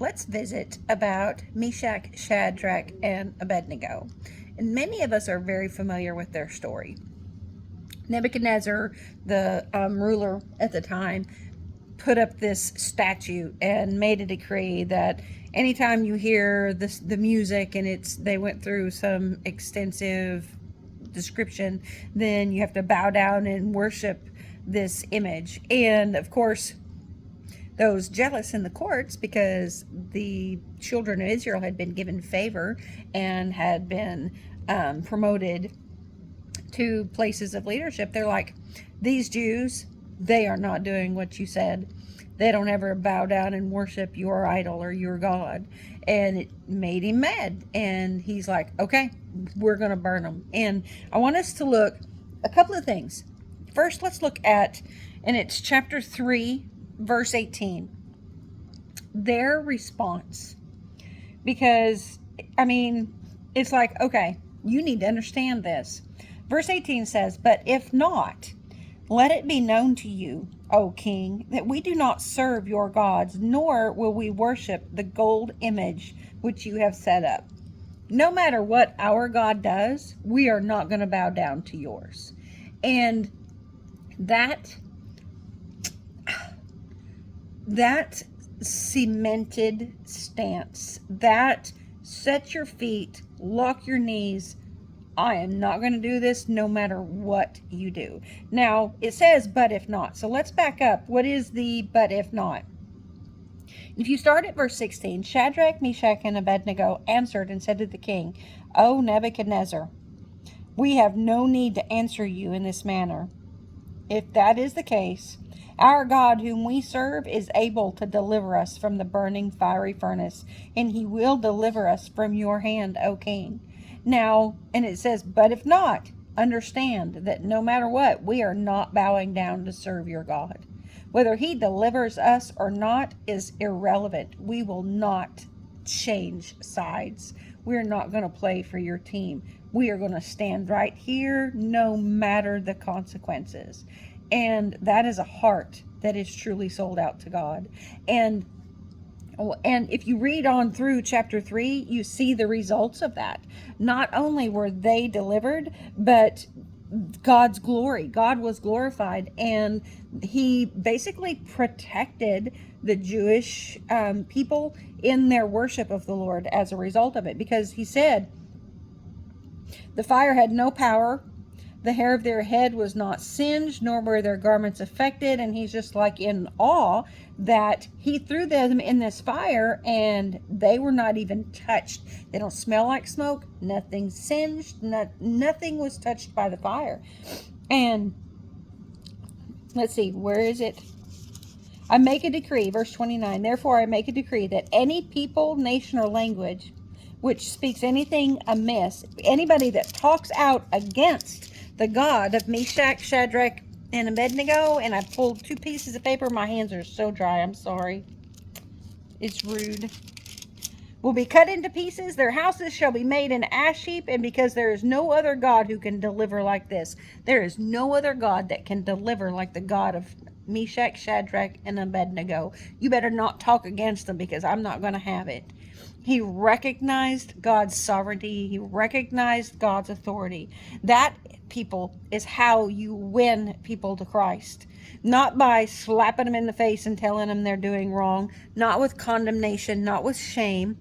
let's visit about Meshach, Shadrach, and Abednego. And many of us are very familiar with their story. Nebuchadnezzar, the ruler at the time, put up this statue and made a decree that anytime you hear the music and they went through some extensive description, then you have to bow down and worship this image. And of course, those jealous in the courts, because the children of Israel had been given favor and had been promoted to places of leadership, they're like, these Jews, they are not doing what you said. They don't ever bow down and worship your idol or your God. And it made him mad. And he's like, okay, we're going to burn them. And I want us to look a couple of things. First, let's look at, and it's chapter 3, verse 18. Their response. Because, I mean, it's like, okay, you need to understand this. Verse 18 says, but if not, let it be known to you, O king, that we do not serve your gods, nor will we worship the gold image which you have set up. No matter what our God does, we are not going to bow down to yours. And that cemented stance, that set your feet, lock your knees, I am not going to do this no matter what you do. Now, it says, but if not. So let's back up. What is the but if not? If you start at verse 16, Shadrach, Meshach, and Abednego answered and said to the king, O Nebuchadnezzar, we have no need to answer you in this manner. If that is the case, our God whom we serve is able to deliver us from the burning fiery furnace, and he will deliver us from your hand, O king. Now, and it says, but if not, understand that no matter what, we are not bowing down to serve your God. Whether he delivers us or not is irrelevant. We will not change sides. We're not going to play for your team. We are going to stand right here no matter the consequences. And that is a heart that is truly sold out to God. And if you read on through chapter 3, you see the results of that. Not only were they delivered, but God's glory. God was glorified, and he basically protected the Jewish people in their worship of the Lord as a result of it, because he said the fire had no power. The hair of their head was not singed, nor were their garments affected. And he's just like in awe that he threw them in this fire and they were not even touched. They don't smell like smoke. Nothing singed. Nothing was touched by the fire. And let's see, where is it? I make a decree, verse 29. Therefore, I make a decree that any people, nation, or language which speaks anything amiss, anybody that talks out against the God of Meshach, Shadrach, and Abednego, and I pulled 2 pieces of paper. My hands are so dry. I'm sorry. It's rude. Will be cut into pieces. Their houses shall be made an ash heap, and because there is no other God who can deliver like this. There is no other God that can deliver like the God of Meshach, Shadrach, and Abednego. You better not talk against them, because I'm not going to have it. He recognized God's sovereignty. He recognized God's authority. That, people, is how you win people to Christ. Not by slapping them in the face and telling them they're doing wrong. Not with condemnation. Not with shame.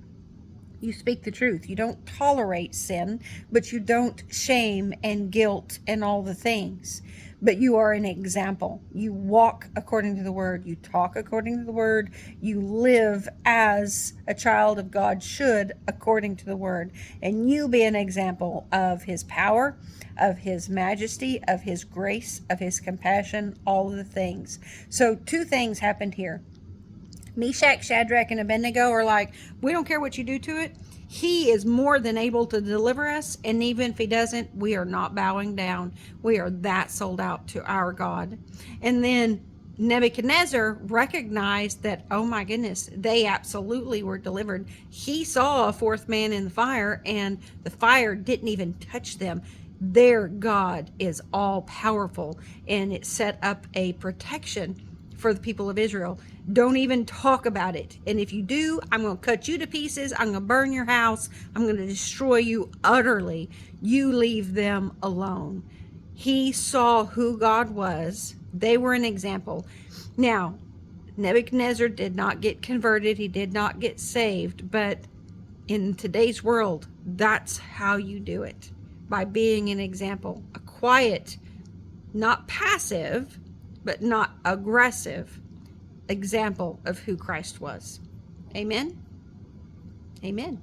You speak the truth. You don't tolerate sin, but you don't shame and guilt and all the things. But you are an example. You walk according to the word. You talk according to the word. You live as a child of God should according to the word. And you be an example of his power, of his majesty, of his grace, of his compassion, all of the things. So 2 things happened here. Meshach, Shadrach, and Abednego are like, we don't care what you do to it. He is more than able to deliver us. And even if he doesn't, we are not bowing down. We are that sold out to our God. And then Nebuchadnezzar recognized that, oh my goodness, they absolutely were delivered. He saw a 4th man in the fire, and the fire didn't even touch them. Their God is all powerful, and it set up a protection for the people of Israel. Don't even talk about it. And if you do, I'm going to cut you to pieces. I'm going to burn your house. I'm going to destroy you utterly. You leave them alone. He saw who God was. They were an example. Now, Nebuchadnezzar did not get converted. He did not get saved. But in today's world, that's how you do it. By being an example. A quiet, not passive, but not aggressive example of who Christ was. Amen? Amen.